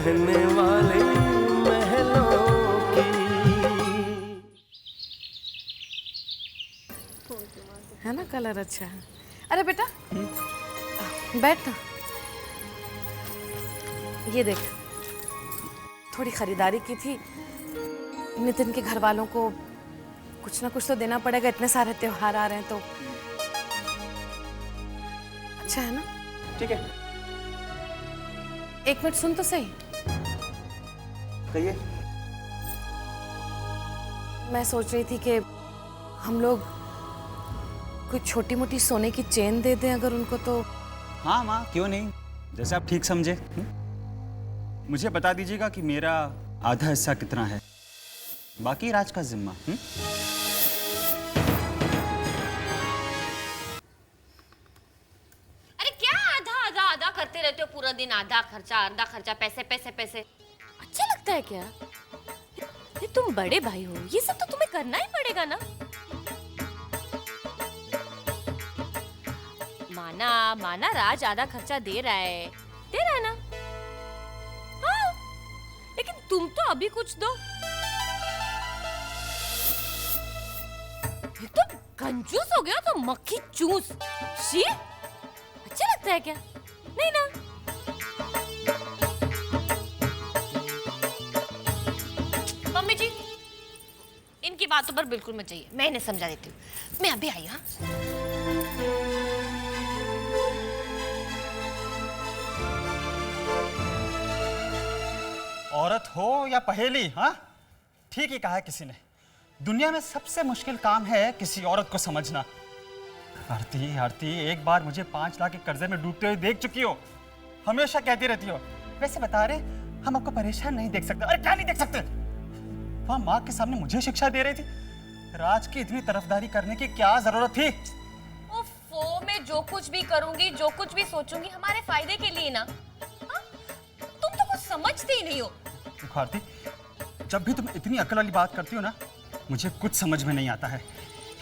रहने वाले महलों की। है ना, कलर अच्छा है। अरे बेटा बैठ ना, ये देख, थोड़ी खरीदारी की थी। नितिन के घर वालों को कुछ ना कुछ तो देना पड़ेगा, इतने सारे त्योहार आ रहे हैं तो। अच्छा है ना? ठीक है। एक मिनट सुन तो सही। कहिए। मैं सोच रही थी कि हम लोग कोई छोटी मोटी सोने की चेन दे दें अगर उनको तो। हाँ माँ, क्यों नहीं, जैसे आप ठीक समझे। मुझे बता दीजिएगा कि मेरा आधा हिस्सा कितना है, बाकी राज का जिम्मा। अरे क्या आधा आधा आधा करते रहते हो पूरा दिन? आधा खर्चा, पैसे पैसे पैसे। अच्छा लगता है क्या? ये तुम बड़े भाई हो, ये सब तो तुम्हें करना ही पड़ेगा ना। माना राज आधा खर्चा दे रहा है ना। हाँ, लेकिन तुम तो अभी कुछ दो। ये तो कंजूस हो गया तो मक्खी चूस। शी, अच्छा लगता है क्या? नहीं ना। मम्मी जी, इनकी बातों पर बिल्कुल मत जाइए, मैं इन्हें समझा देती हूँ। मैं अभी आई। हाँ, औरत हो या पहेली, हाँ ठीक ही कहा है किसी ने। दुनिया में सबसे मुश्किल काम है किसी औरत को समझना। आरती आरती, एक बार मुझे 5 लाख के कर्जे में डूबते हुए देख चुकी हो, हमेशा कहती रहती हो। वैसे बता रहे, हम आपको परेशान नहीं देख सकते। अरे क्या नहीं देख सकते? वहाँ माँ के सामने मुझे शिक्षा दे रही थी। राज की इतनी तरफदारी करने की क्या जरूरत थी? ओफो, मैं जो कुछ भी करूंगी, जो कुछ भी सोचूंगी, हमारे फायदे के लिए ना। हाँ? तुम तो कुछ समझते ही नहीं हो। आरती, जब भी तुम इतनी अकल वाली बात करती हो ना, मुझे कुछ समझ में नहीं आता है।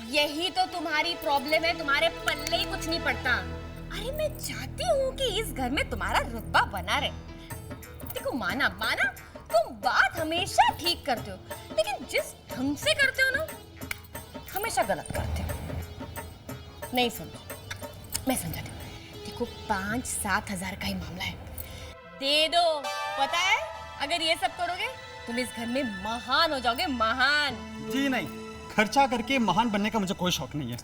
यही तो तुम्हारी प्रॉब्लम है, तुम्हारे पल्ले ही कुछ नहीं पड़ता। अरे मैं चाहती हूँ कि इस घर में तुम्हारा रुतबा बना रहे। देखो माना तुम बात हमेशा ठीक करते हो, लेकिन जिस ढंग से करते हो ना, हमेशा गलत करते हो। नहीं समझो, मैं समझाती हूँ। देखो 5-7 हजार का ही मामला है, दे दो। पता है, अगर ये सब करोगे तुम इस घर में महान हो जाओगे, महान। जी नहीं, खर्चा करके महान बनने का मुझे कोई शौक नहीं है।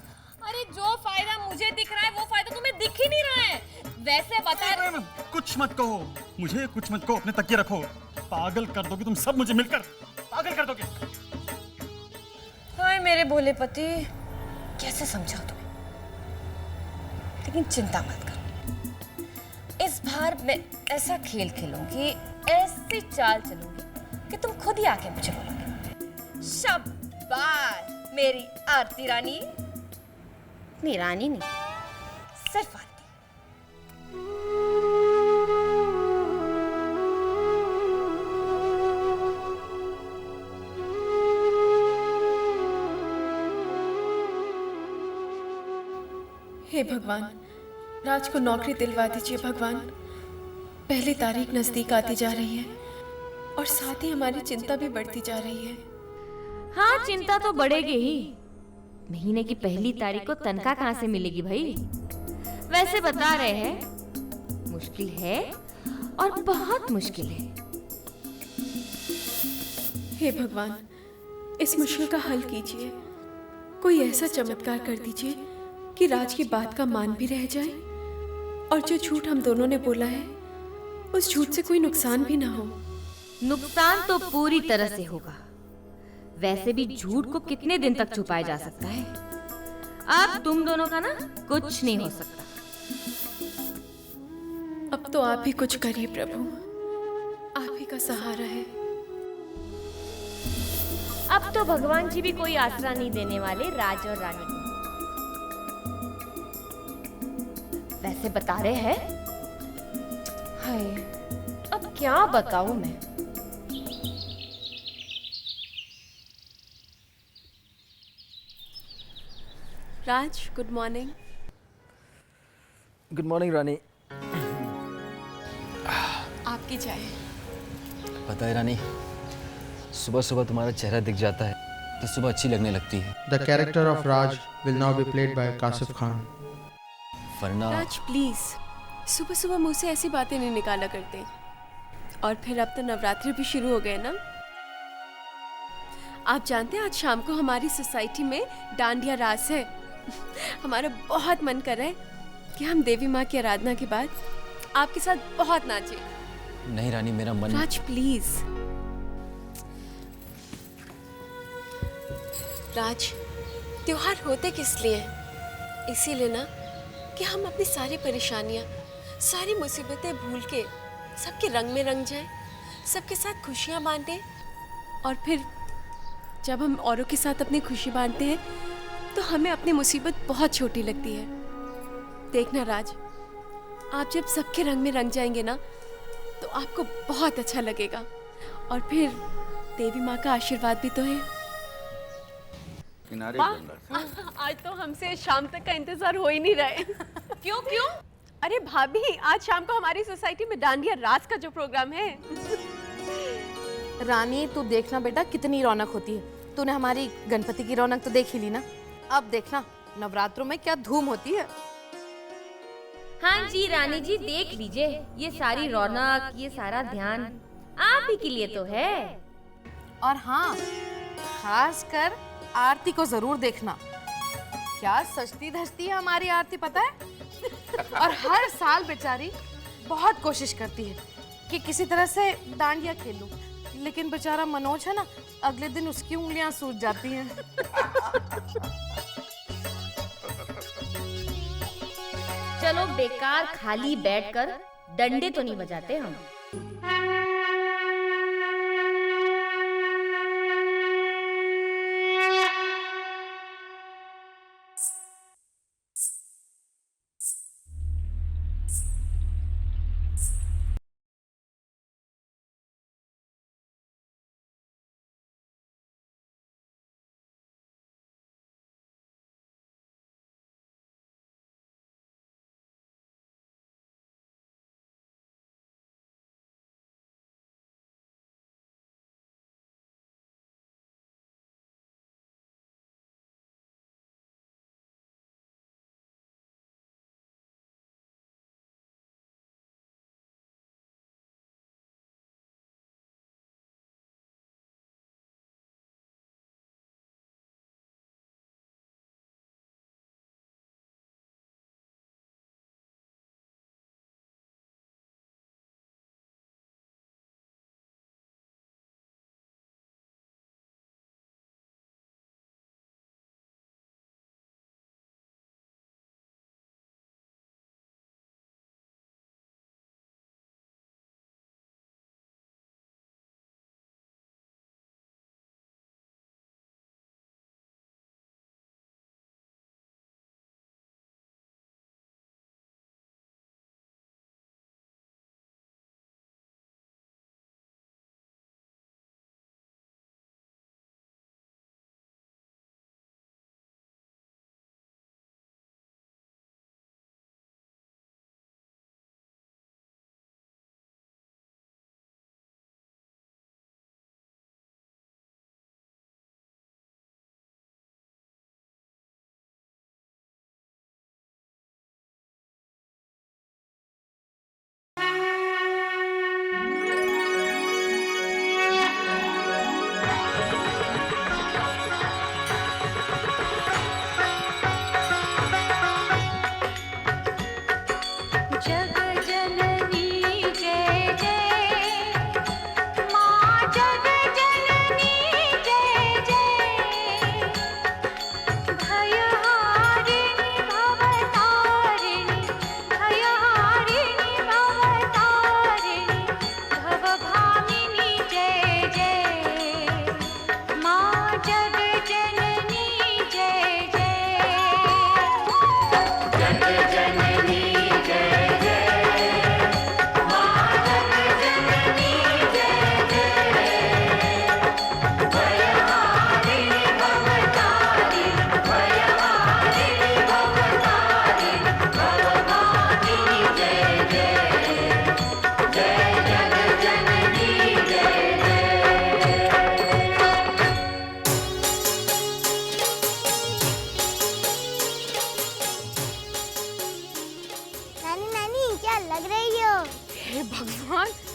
अरे जो फायदा मुझे दिख रहा है वो फायदा तुम्हें दिख ही नहीं रहा है। वैसे बता, कुछ मत कहो मुझे, कुछ मत कहो, अपने तकिए रखो। पागल कर दोगे तुम सब मुझे मिलकर, पागल कर दोगे। हाय मेरे भोले पति, कैसे समझाऊं तुम्हें? लेकिन चिंता मत करो, इस बार मैं ऐसा खेल खेलूंगी, ऐसी चाल चलूंगी कि तुम खुद ही आके मुझे बोलोगे, शाबाश मेरी आरती रानी। नहीं रानी नहीं, सिर्फ आरती। हे भगवान, राज को नौकरी दिलवा दीजिए भगवान। पहली तारीख नजदीक आती जा रही है और साथ ही हमारी चिंता भी बढ़ती जा रही है। हाँ, चिंता तो बढ़ेगी ही। महीने की पहली तारीख को तनख्वाह कहाँ से मिलेगी भाई? वैसे बता रहे हैं, मुश्किल है और बहुत मुश्किल है। हे भगवान, इस मुश्किल का हल कीजिए। कोई ऐसा चमत्कार कर दीजिए कि राज की बात का मान भी रह जाए और जो झूठ हम दोनों ने बोला है उस झूठ से कोई नुकसान भी ना हो। नुकसान तो पूरी तरह से होगा। वैसे भी झूठ को कितने दिन तक छुपाया जा सकता है? अब तुम दोनों का ना कुछ नहीं हो सकता। अब तो आप ही कुछ करिए प्रभु, आप ही का सहारा है। अब तो भगवान जी भी कोई आसरा नहीं देने वाले राज और रानी को। वैसे बता रहे हैं, हाय अब क्या बताऊं मैं। राज, गुड मॉर्निंग। गुड मॉर्निंग रानी। आपकी चाय। पता है रानी, सुबह सुबह तुम्हारा चेहरा दिख जाता है तो सुबह अच्छी लगने लगती है, The character of Raj will now be played by Kasif Khan. वरना राज प्लीज सुबह सुबह मुंह से ऐसी बातें नहीं निकाला करते। और फिर अब तो नवरात्रि भी शुरू हो गए ना। आप जानते हैं आज शाम को हमारी सोसाइटी में डांडिया रास है। हमारा बहुत मन कर रहा है कि हम देवी माँ की आराधना के बाद आपके साथ बहुत नाचे। नहीं रानी, मेरा मन। राज प्लीज। राज, त्योहार होते किस लिए हैं? इसीलिए ना कि हम अपनी सारी परेशानियां, सारी मुसीबतें भूल के सबके रंग में रंग जाएं, सबके साथ खुशियां बांटें। और फिर जब हम औरों के साथ अपनी खुशी बांटते हैं तो हमें अपनी मुसीबत बहुत छोटी लगती है। देखना राज, आप जब सबके रंग में रंग जाएंगे ना तो आपको बहुत अच्छा लगेगा। और फिर देवी माँ का आशीर्वाद भी तो है। आज तो हमसे शाम तक का इंतजार हो ही नहीं रहा है। क्यों क्यों? अरे भाभी, आज शाम को हमारी सोसाइटी में डांडिया रास का जो प्रोग्राम है। रानी तू देखना बेटा कितनी रौनक होती है। तूने हमारी गणपति की रौनक तो देख ही ली ना, अब देखना नवरात्रों में क्या धूम होती है। हाँ जी रानी जी, देख लीजिए ये सारी रौनक, ये सारा ध्यान आप ही के लिए तो है। और हाँ, खास कर आरती को जरूर देखना। क्या सजती धजती है हमारी आरती, पता है? और हर साल बेचारी बहुत कोशिश करती है कि किसी तरह से डांडिया खेलूं, लेकिन बेचारा मनोज है ना, अगले दिन उसकी उंगलियां सूज जाती हैं। चलो बेकार खाली बैठकर डंडे तो नहीं बजाते हम।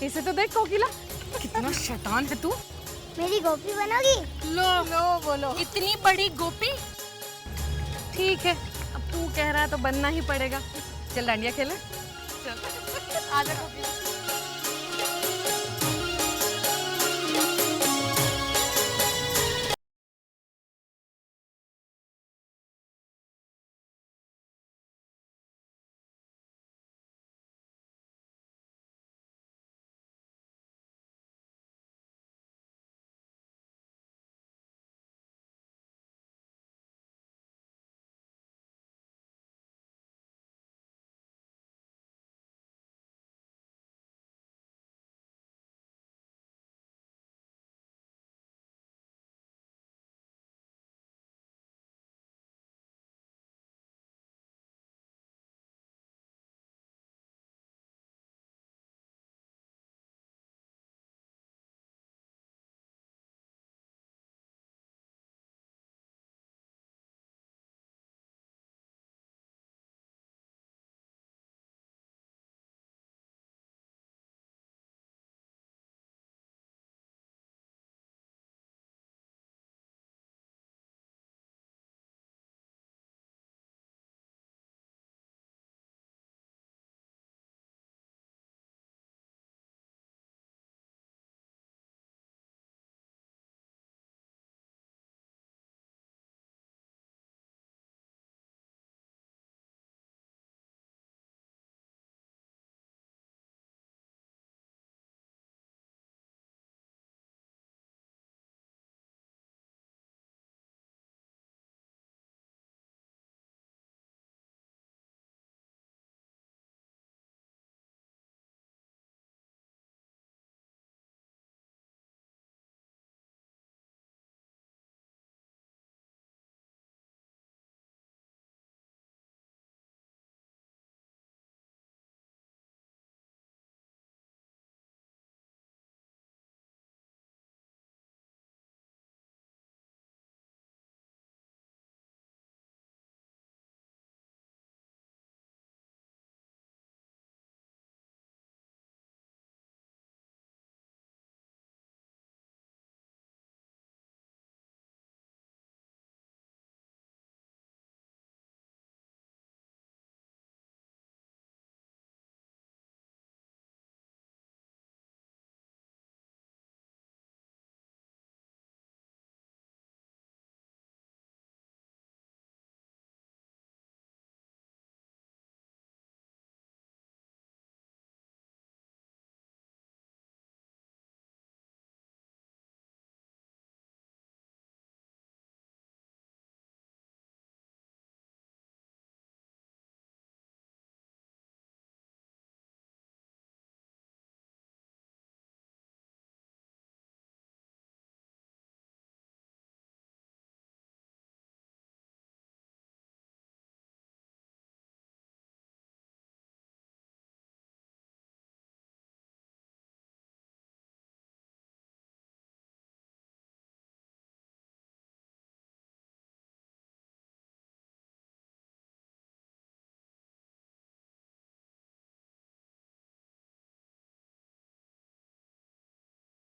सही से तो देख कोकिला, कितना शैतान है तू। मेरी गोपी बनोगी? लो बोलो, इतनी बड़ी गोपी। ठीक है, अब तू कह रहा है तो बनना ही पड़ेगा। चल डांडिया खेले, चल आजा कोकिला।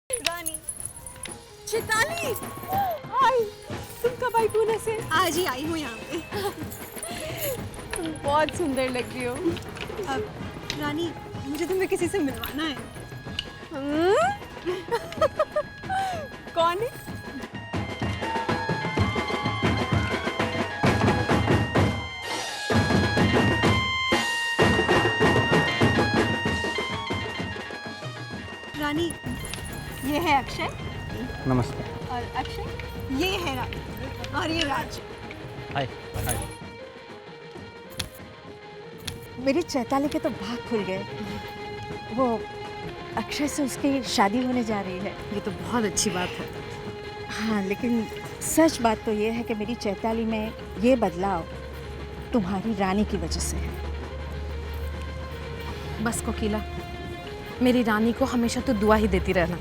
रानी, चिताली, हाय, तुम कब आई पुणे से? आज ही आई हूँ यहाँ पे। तुम बहुत सुंदर लग रही हो। अब रानी, मुझे तुम्हें किसी से मिलवाना है। कौन है? रानी, ये है अक्षय नमस्ते। और अक्षय ये है रानी और ये राज। हाय हाय। मेरी चैताली के तो भाग खुल गए। वो अक्षय से उसकी शादी होने जा रही है। ये तो बहुत अच्छी बात है। हाँ, लेकिन सच बात तो ये है कि मेरी चैताली में ये बदलाव तुम्हारी रानी की वजह से है। बस कोकिला, मेरी रानी को हमेशा तो दुआ ही देती रहना।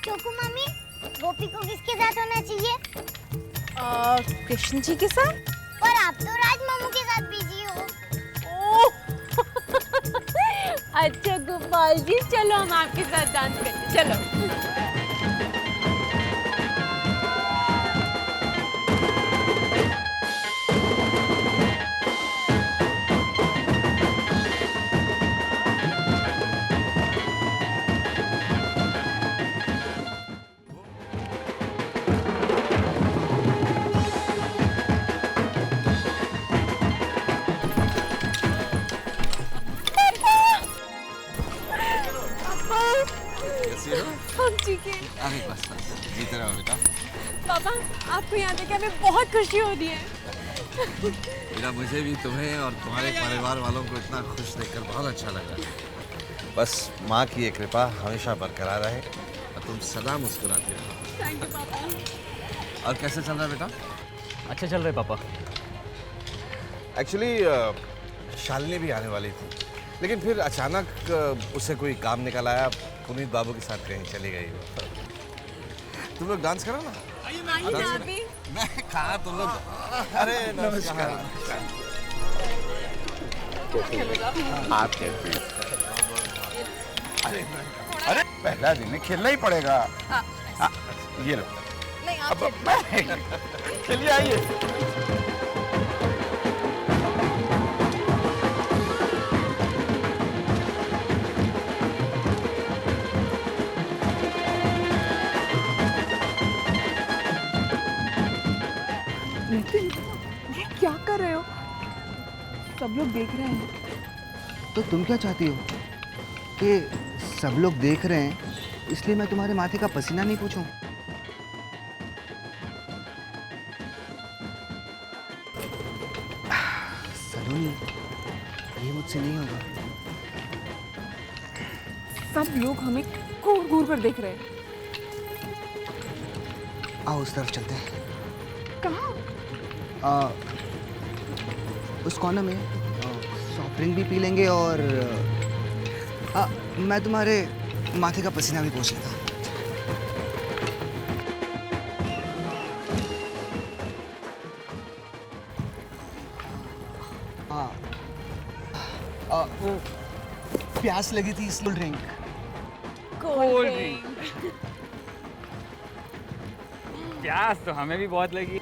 चोकू मम्मी, गोपी को किसके साथ होना चाहिए? कृष्ण जी के साथ। और आप तो राज मामू के साथ बिजी हो। अच्छा गोपाल जी, चलो हम आपके साथ डांस करते, चलो। हम ठीक हैं। अरे बस बस जीते रहो बेटा। पापा, आपको यहाँ देख के हमें बहुत खुशी हो रही है। बेटा मुझे भी तुम्हें और तुम्हारे परिवार वालों को इतना खुश देखकर बहुत अच्छा लग रहा है। बस माँ की ये कृपा हमेशा बरकरार रहे और तुम सदा मुस्कुराते रहो। थैंक यू पापा। और कैसे चल रहा है बेटा? अच्छा चल रहा है पापा। एक्चुअली शालिनी भी आने वाली थी, लेकिन फिर अचानक उसे कोई काम निकल आया, पुनीत बाबू के साथ कहीं चली गई वो। तुम लोग डांस करो ना। मैं कहा तुम लोग। अरे नमस्कार। आप कैसे? अरे पहला दिन है, खेलना ही पड़ेगा। ये लो। अब खेलिए, आइए। ये क्या कर रहे हो? सब लोग देख रहे हैं। तो तुम क्या चाहती हो कि सब लोग देख रहे हैं इसलिए मैं तुम्हारे माथे का पसीना नहीं पूछूं? सलोनी, ये मुझसे नहीं होगा। सब लोग हमें घूर घूर कर देख रहे हैं। आओ उस तरफ चलते हैं। कहाँ? उस कॉर्नर में सॉफ्ट ड्रिंक भी पी लेंगे और मैं तुम्हारे माथे का पसीना भी पोंछ लेता हूँ। प्यास लगी थी इसलिए ड्रिंक। Cold drink. प्यास तो हमें भी बहुत लगी।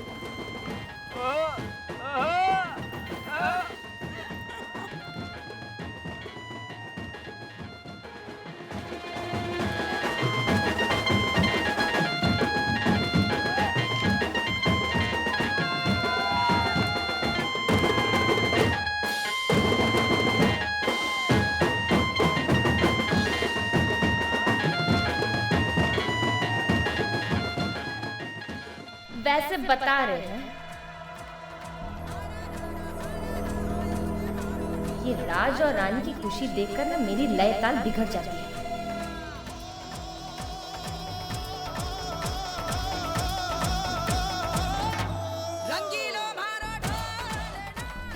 वैसे बता रहे हैं ये राज और रानी की खुशी देखकर ना मेरी लय ताल बिगड़ जाती है।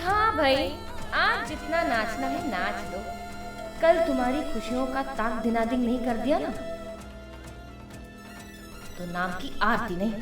हाँ भाई, आज जितना नाचना है नाच लो। कल तुम्हारी खुशियों का ताक दिनादिन नहीं कर दिया ना तो नाम की आरती नहीं।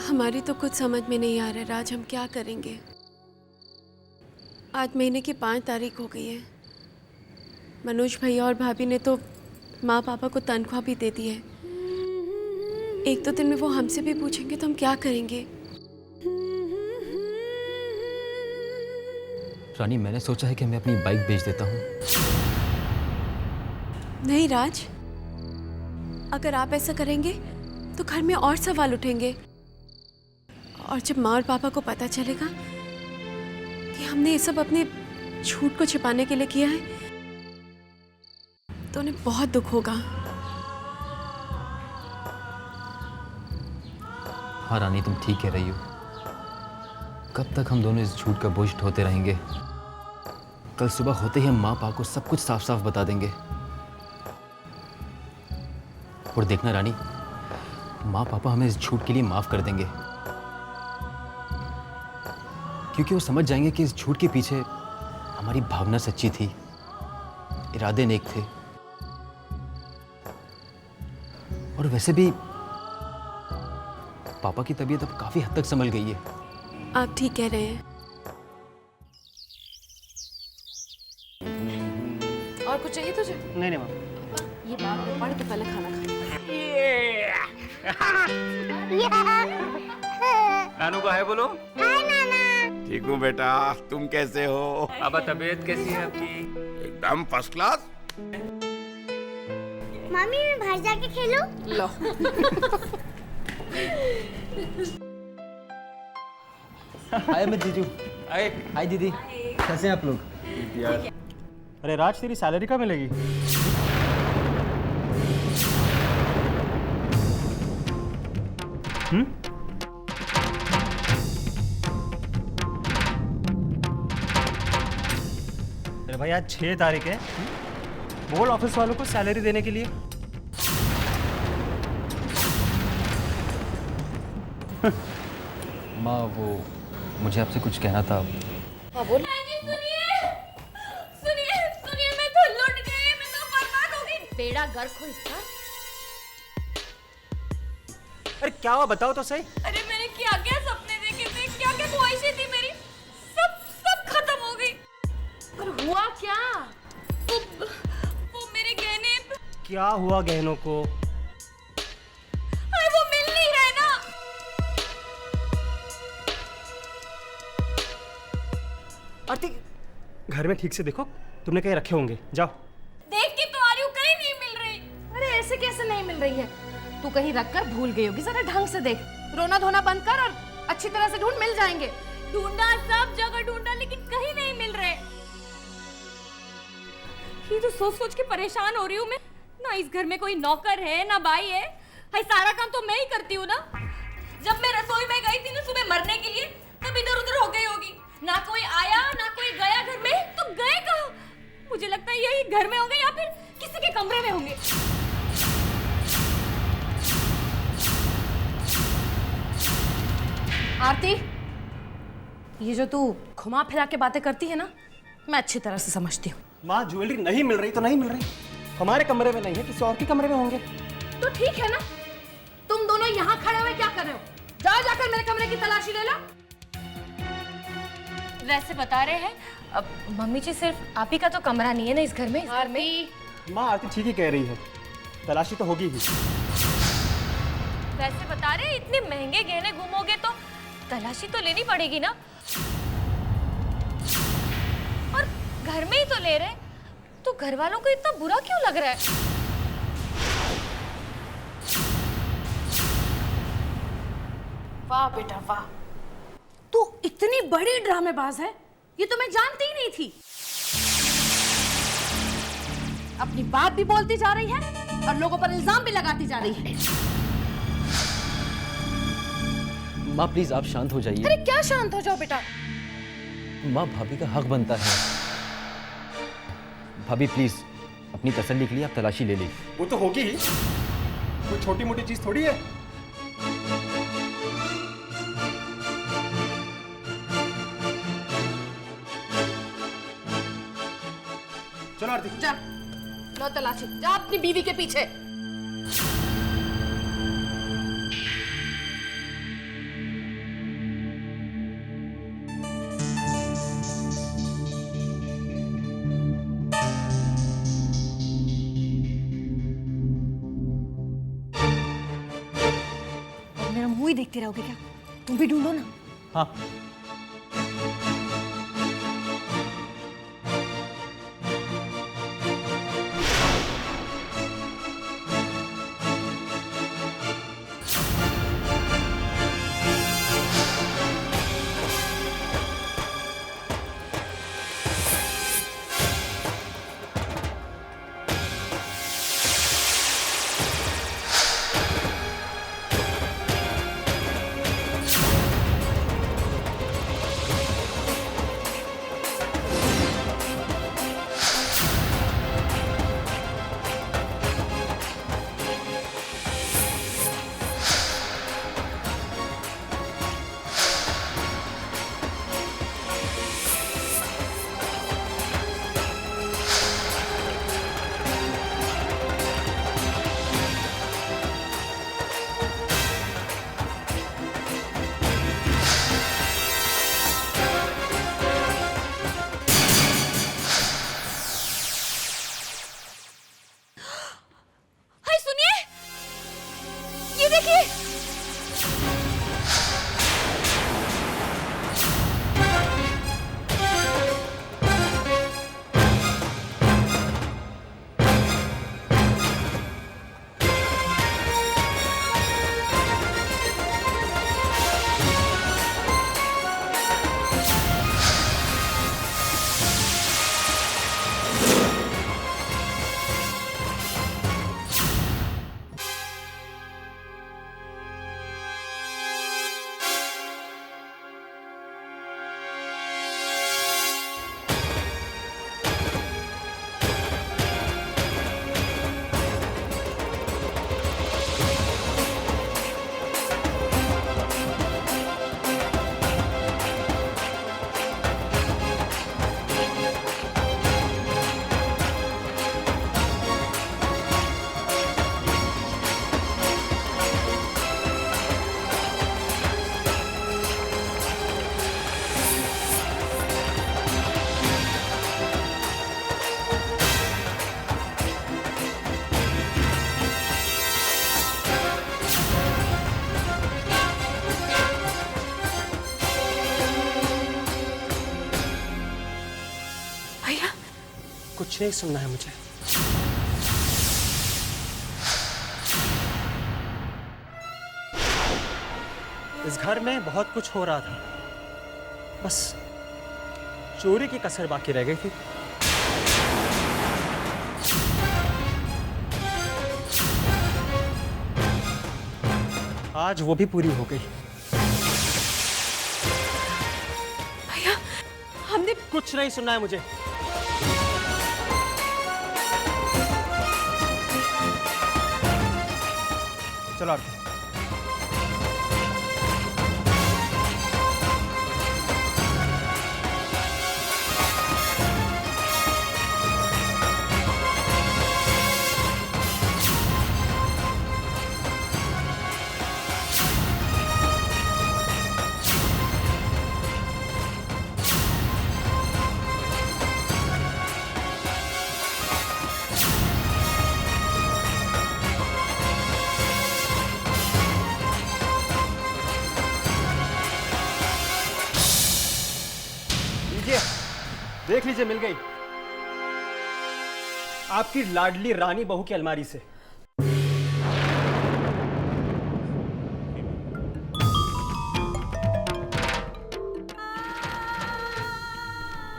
हमारी तो कुछ समझ में नहीं आ रहा राज, हम क्या करेंगे? आज महीने की 5 तारीख हो गई है। मनोज भैया और भाभी ने तो माँ पापा को तनख्वाह भी दे दी है। 1-2 दिन में वो हमसे भी पूछेंगे तो हम क्या करेंगे? रानी, मैंने सोचा है कि मैं अपनी बाइक बेच देता हूँ। नहीं राज, अगर आप ऐसा करेंगे तो घर में और सवाल उठेंगे, और जब माँ और पापा को पता चलेगा कि हमने ये सब अपने झूठ को छिपाने के लिए किया है तो उन्हें बहुत दुख होगा। हाँ रानी, तुम ठीक कह रही हो। कब तक हम दोनों इस झूठ का बोझ ढोते रहेंगे? कल सुबह होते ही हम माँ पापा को सब कुछ साफ साफ बता देंगे। और देखना रानी, माँ पापा हमें इस झूठ के लिए माफ कर देंगे, क्योंकि वो समझ जाएंगे कि इस झूठ के पीछे हमारी भावना सच्ची थी, इरादे नेक थे। और वैसे भी पापा की तबीयत अब काफी हद तक संभल गई है। आप ठीक कह रहे हैं। और कुछ चाहिए तुझे? नहीं नहीं माँ। ये बात में पढ़ के पहले खाना खा। नानू का है बोलो। ठीक हूँ बेटा, तुम कैसे हो? अब तबीयत कैसी है आपकी? एकदम फर्स्ट क्लास। मम्मी मैं बाहर जाके खेलूं? लो। हाय मैं जीजू। हाय दीदी, कैसे हैं आप लोग? अरे राज, तेरी सैलरी कब मिलेगी? अरे भाई, आज 6 तारीख है। बोल ऑफिस वालों को सैलरी देने के लिए। माँ, वो मुझे आपसे कुछ कहना था। हाँ बोल। सुनिए, मैं तो लुट गई, मैं तो बर्बाद हो गई। बेड़ा गर्क हो इसका। अरे क्या हुआ, बताओ तो सही। अरे मैंने क्या क्या सपने देखे थे, क्या क्या ख्वाहिशें थी मेरी, सब खत्म हो गई। पर हुआ क्या? वो मेरे गहने। क्या हुआ गहनों को? अरे वो मिल नहीं रहे ना। आरती, घर में ठीक से देखो, तुमने कहीं रखे होंगे। जाओ। देख के तो आ रही हूँ, कहीं नहीं मिल रही। अरे ऐसे कैसे नहीं मिल रही है? तू कहीं रखकर भूल गई होगी। जरा ढंग से देख, रोना धोना बंद कर और अच्छी तरह से ढूंढ, मिल जाएंगे। ढूंढा, सब जगह ढूंढा, लेकिन कहीं नहीं मिल रहे। ये तो सोच सोच के परेशान हो रही हूँ मैं। ना इस घर में कोई नौकर है ना भाई है। हाय, सारा काम तो मैं ही करती हूँ ना। जब मैं रसोई में गई थी ना सुबह मरने के लिए, तब इधर उधर हो गई होगी। ना कोई आया ना कोई गया घर में। तो गए कहाँ? मुझे लगता है यही घर में होंगे या फिर किसी के कमरे में होंगे। आरती, ये जो तू घुमा फिरा के बातें करती है ना, मैं अच्छी तरह से समझती हूँ। माँ, ज्वेलरी नहीं मिल रही तो नहीं मिल रही। हमारे कमरे में नहीं है, किसी और के कमरे में होंगे। तो ठीक है ना, तुम दोनों यहाँ खड़े हुए क्या कर रहे हो? जाओ जाकर मेरे कमरे की तलाशी ले लो। वैसे बता रहे हैं, अब मम्मी जी सिर्फ आप ही का तो कमरा नहीं है ना इस घर में। माँ, आरती ठीक ही कह रही है, तलाशी तो होगी ही। वैसे बता रहे हैं, इतने महंगे गहने घूमोगे तो तलाशी तो लेनी पड़ेगी ना। और घर में ही तो ले रहे, तो घर वालों को इतना बुरा क्यों लग रहा है? वाह बेटा वाह, तू इतनी बड़ी ड्रामेबाज है, ये तो मैं जानती ही नहीं थी। अपनी बात भी बोलती जा रही है और लोगों पर इल्जाम भी लगाती जा रही है। माँ प्लीज आप शांत हो जाइए। अरे क्या शांत हो जाओ बेटा? माँ, भाभी का हक बनता है। भाभी प्लीज अपनी तसल्ली के लिए आप तलाशी ले ली। वो तो होगी ही, कोई छोटी मोटी चीज थोड़ी है। चलो आरती, जा लो तलाशी, जा अपनी बीवी के पीछे। देखते रहोगे क्या? तुम भी ढूंढो ना। हाँ। कुछ नहीं सुनना है मुझे। इस घर में बहुत कुछ हो रहा था, बस चोरी की कसर बाकी रह गई थी। आज वो भी पूरी हो गई। भैया, हमने कुछ नहीं सुनना है मुझे। चलो आरती। देख लीजिए, मिल गई आपकी लाडली रानी बहू की अलमारी से।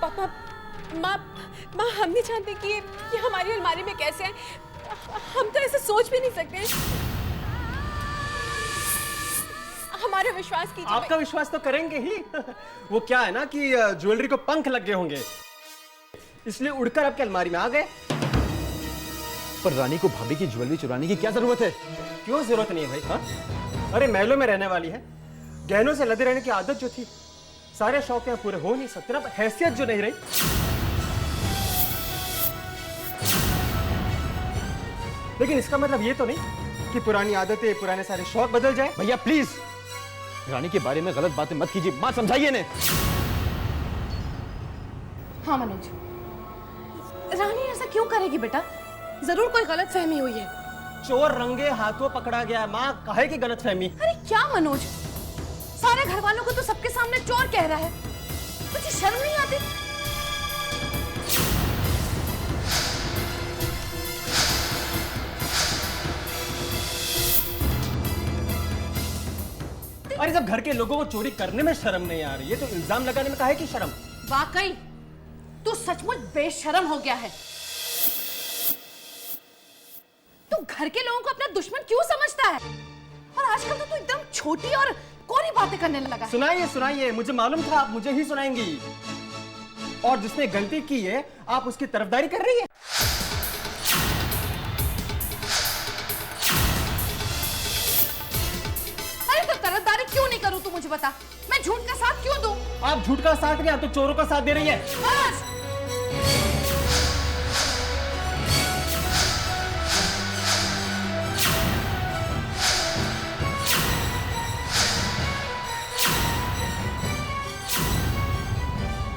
पापा, माँ हम नहीं जानते कि ये हमारी अलमारी में कैसे है। हम तो ऐसे सोच भी नहीं सकते। हमारा विश्वास कीजिए। आपका विश्वास तो करेंगे ही। वो क्या है ना कि ज्वेलरी को पंख लग गए होंगे, इसलिए उड़कर आपकी अलमारी में आ गए। पर रानी को भाभी की ज्वेलरी चुराने की क्या जरूरत है? क्यों जरूरत नहीं है भाई? हाँ, अरे महलों में रहने वाली है, गहनों से लदे रहने की आदत जो थी, सारे शौक यहाँ पूरे हो नहीं सकते ना। हैसियत जो नहीं रही। लेकिन इसका मतलब ये तो नहीं कि पुरानी आदतें, पुराने सारे शौक बदल जाए। भैया प्लीज, रानी के बारे में गलत बातें मत कीजिए। बात समझाइए ने। हाँ मनोज, रानी ऐसा क्यों करेगी बेटा? जरूर कोई गलत फहमी हुई है। चोर रंगे हाथों पकड़ा गया है। माँ, काहे की गलतफहमी? अरे क्या मनोज, सारे घर वालों को तो सबके सामने चोर कह रहा है, तुझे शर्म नहीं आती? अरे जब घर के लोगों को चोरी करने में शर्म नहीं आ रही है तो इल्जाम लगाने में काहे की शर्म? वाकई तू सचमुच बेशर्म हो गया है। तू घर के लोगों को अपना दुश्मन क्यों समझता है? और आजकल तो तू एकदम छोटी और कोरी बातें करने लगा है। सुनाइए सुनाइए, मुझे मालूम था आप मुझे ही सुनाएंगी। और जिसने गलती की है आप उसकी तरफदारी कर रही है। अरे तो तरफदारी क्यों नहीं करूं, तू मुझे बता। मैं झूठ का साथ क्यों दूं? आप झूठ का साथ नहीं, आप तो चोरों का साथ दे रही है। बस।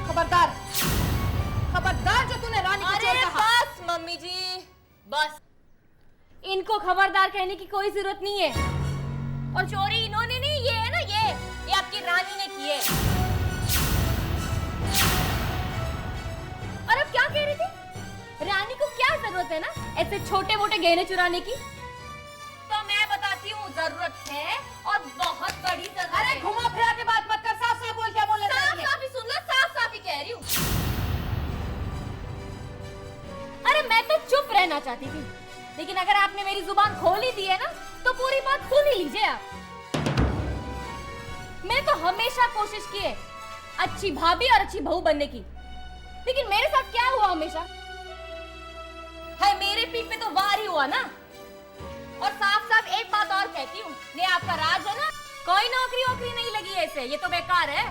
खबरदार, खबरदार जो तूने रानी को चोर कहा। बस मम्मी जी, बस। इनको खबरदार कहने की कोई जरूरत नहीं है। और चोरी इन्होंने नहीं, ये है ना, ये आपकी रानी ने की है। और अब क्या कह रही थी? रानी को क्या जरूरत है ना ऐसे छोटे मोटे गहने चुराने की? तो मैं बताती हूँ, जरूरत है और बहुत बड़ी जरूरत है। अरे घुमा फिरा के बात मत कर, साफ साफ बोल। क्या बोल रही है? साफ साफ ही सुन लो, साफ साफ ही कह रही हूँ। अरे मैं तो चुप रहना चाहती थी, लेकिन अगर आपने मेरी जुबान खोल ही दी है ना तो पूरी बात सुन ही लीजिए आप। मैं तो हमेशा कोशिश की है अच्छी भाभी और अच्छी बहू बनने की, लेकिन मेरे साथ क्या हुआ हमेशा? है मेरे पीठ पे तो वार ही हुआ ना। और साफ साफ एक बात और कहती हूँ, ये आपका राज है ना, कोई नौकरी वोकरी नहीं लगी ऐसे, ये तो बेकार है।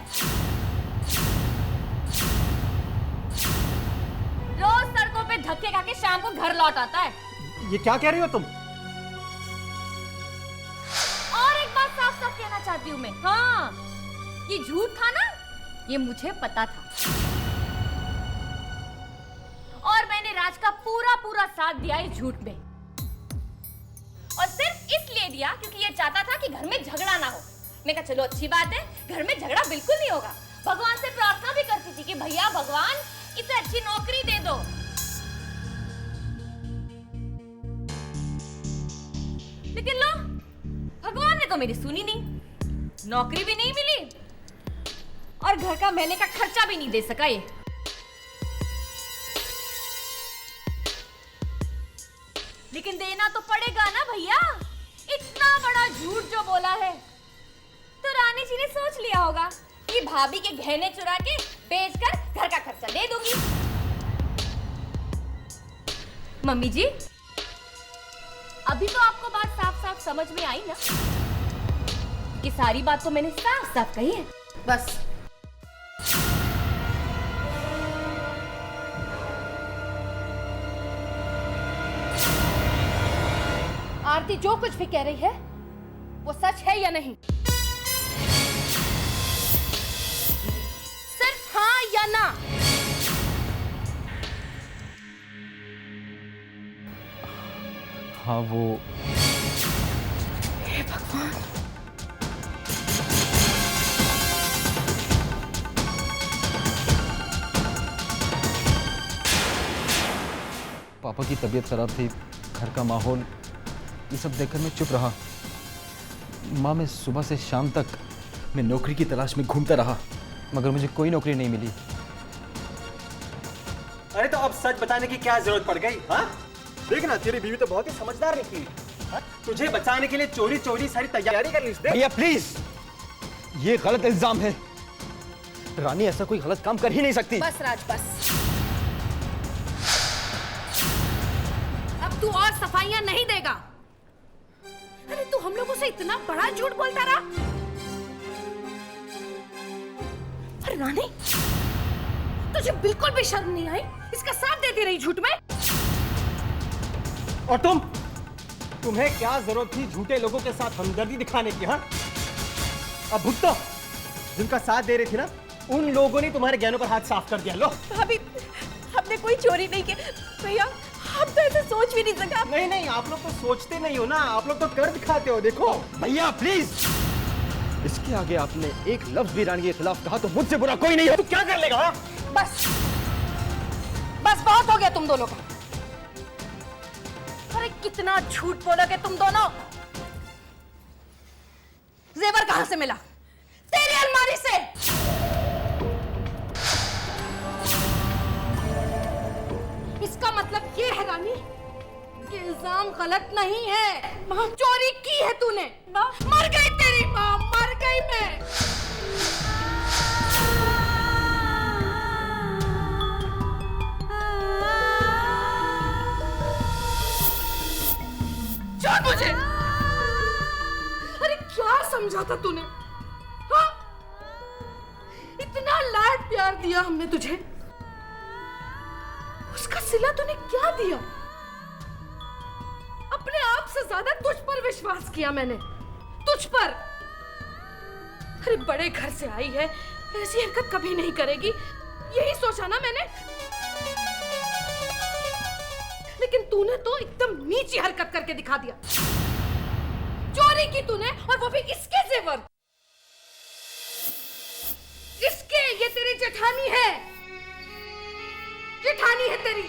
रोज सड़कों पे धक्के खा के शाम को घर लौट आता है। ये क्या कह रही हो तुम? और एक बात साफ साफ कहना चाहती हूँ मैं, हाँ, ये झूठ था ना, ये मुझे पता था। और मैंने राज का पूरा पूरा साथ दिया इस झूठ में, और सिर्फ इसलिए दिया क्योंकि ये चाहता था कि घर में झगड़ा ना हो। मैं कहा चलो अच्छी बात है, घर में झगड़ा बिल्कुल नहीं होगा। भगवान से प्रार्थना भी करती थी कि भैया भगवान इसे अच्छी नौकरी दे दो। लेकिन लो, भगवान ने तो मेरी सुनी नहीं, नौकरी भी नहीं मिली और घर का महीने का खर्चा भी नहीं दे सका ये। लेकिन देना तो पड़ेगा ना भैया, इतना बड़ा झूठ जो बोला है। तो रानी जी ने सोच लिया होगा कि भाभी के गहने चुरा के बेचकर घर का खर्चा दे दूंगी। मम्मी जी, अभी तो आपको बात साफ साफ समझ में आई ना? ये सारी बात तो मैंने साफ साफ कही है। बस आरती जो कुछ भी कह रही है वो सच है या नहीं? सिर्फ हाँ या ना? हाँ, वो हे भगवान। पापा की तबीयत खराब थी, घर का माहौल, ये सब देखकर मैं चुप रहा। माँ, मैं सुबह से शाम तक मैं नौकरी की तलाश में घूमता रहा, मगर मुझे कोई नौकरी नहीं मिली। अरे तो अब सच बताने की क्या जरूरत पड़ गई? हाँ, देखना, तेरी बीवी तो बहुत ही समझदार निकली। तुझे बचाने के लिए चोरी चोरी सारी तैयारी कर ली उसने। भैया प्लीज, ये गलत इल्जाम है। रानी ऐसा कोई गलत काम कर ही नहीं सकती। बस राज, बस। अब तू और सफाइयां नहीं देगा। अरे तू हम लोगों से इतना बड़ा झूठ बोलता रहा। अरे रानी, तुझे बिल्कुल भी शर्म नहीं आई? इसका साथ देती रही झूठ में। और तुम्हें क्या जरूरत थी झूठे लोगों के साथ हमदर्दी दिखाने की? हाँ, अब भुगतो। जिनका साथ दे रही थी ना, उन लोगों ने तुम्हारे गहनों पर हाथ साफ कर दिया। लो भाभी, हमने कोई चोरी नहीं की भैया, हम तो ऐसे सोच सोच भी नहीं सका। नहीं नहीं, आप लोग तो सोचते नहीं हो ना, आप लोग तो कर दिखाते हो। देखो भैया प्लीज, इसके आगे आपने एक लफ्ज भी रानी के खिलाफ कहा तो मुझसे बुरा कोई नहीं है। तू क्या कर लेगा? बस बस बहुत हो गया तुम दोनों का। अरे कितना झूठ बोलोगे तुम दोनों। जेवर कहां से मिला? तेरी अलमारी से। इसका मतलब ये है रानी कि इल्जाम गलत नहीं है। मां, चोरी की है तूने। मर गई तेरी मां, मर गई मैं। छोड़ मुझे। अरे क्या समझा था तूने? हाँ? इतना लाड प्यार दिया हमने तुझे, उसका सिला तूने क्या दिया? अपने आप से ज्यादा तुझ पर विश्वास किया मैंने, तुझ पर। अरे बड़े घर से आई है, ऐसी हरकत कभी नहीं करेगी, यही सोचा ना मैंने। लेकिन तूने तो एकदम नीची हरकत करके दिखा दिया। चोरी की तूने, और वो भी इसके जेवर। इसके, ये तेरी जेठानी है, जेठानी है तेरी।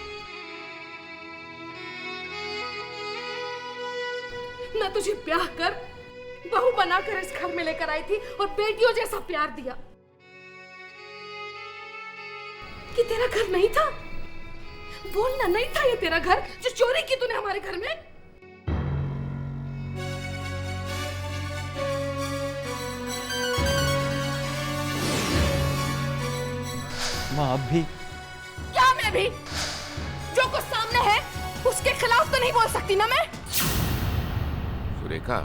मैं तुझे ब्याह कर, बहू बनाकर इस घर में लेकर आई थी और बेटियों जैसा प्यार दिया। कि तेरा घर नहीं था? बोलना नहीं था ये तेरा घर जो चोरी की तूने हमारे घर में? माँ अब भी? क्या मैं भी? जो कुछ सामने है उसके खिलाफ तो नहीं बोल सकती ना मैं। सुरेखा,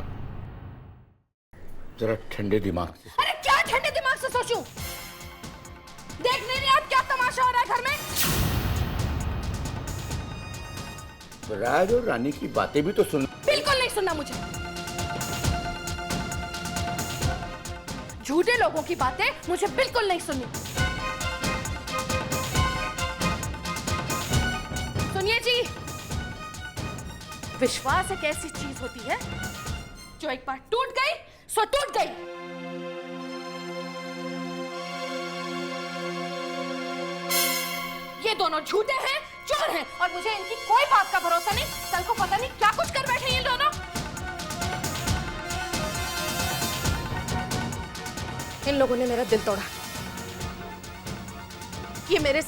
जरा ठंडे दिमाग से। अरे क्या ठंडे दिमाग से सोचूं? देख नहीं रही आप क्या तमाशा हो रहा है घर में? राज और रानी की बातें भी तो सुन। बिल्कुल नहीं सुनना मुझे। झूठे लोगों की बातें मुझे बिल्कुल नहीं सुननी। सुनिए जी, विश्वास एक ऐसी चीज होती है जो एक बार टूट गई सो टूट गई। ये दोनों झूठे हैं, चोर हैं, और मुझे इनकी कोई बात का भरोसा नहीं। कल को पता नहीं क्या कुछ कर बैठे ये दोनों। इन लोगों ने मेरा दिल तोड़ा, ये मेरे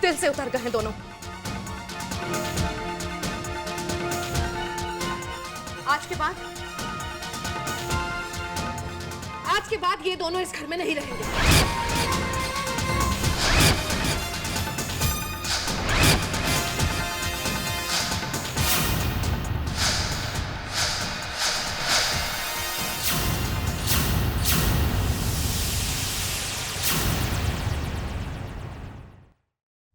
दिल से उतर गए हैं दोनों। आज के बाद ये दोनों इस घर में नहीं रहेंगे।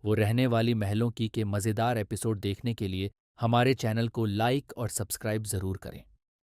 वो रहने वाली महलों की के मज़ेदार एपिसोड देखने के लिए हमारे चैनल को लाइक और सब्सक्राइब ज़रूर करें।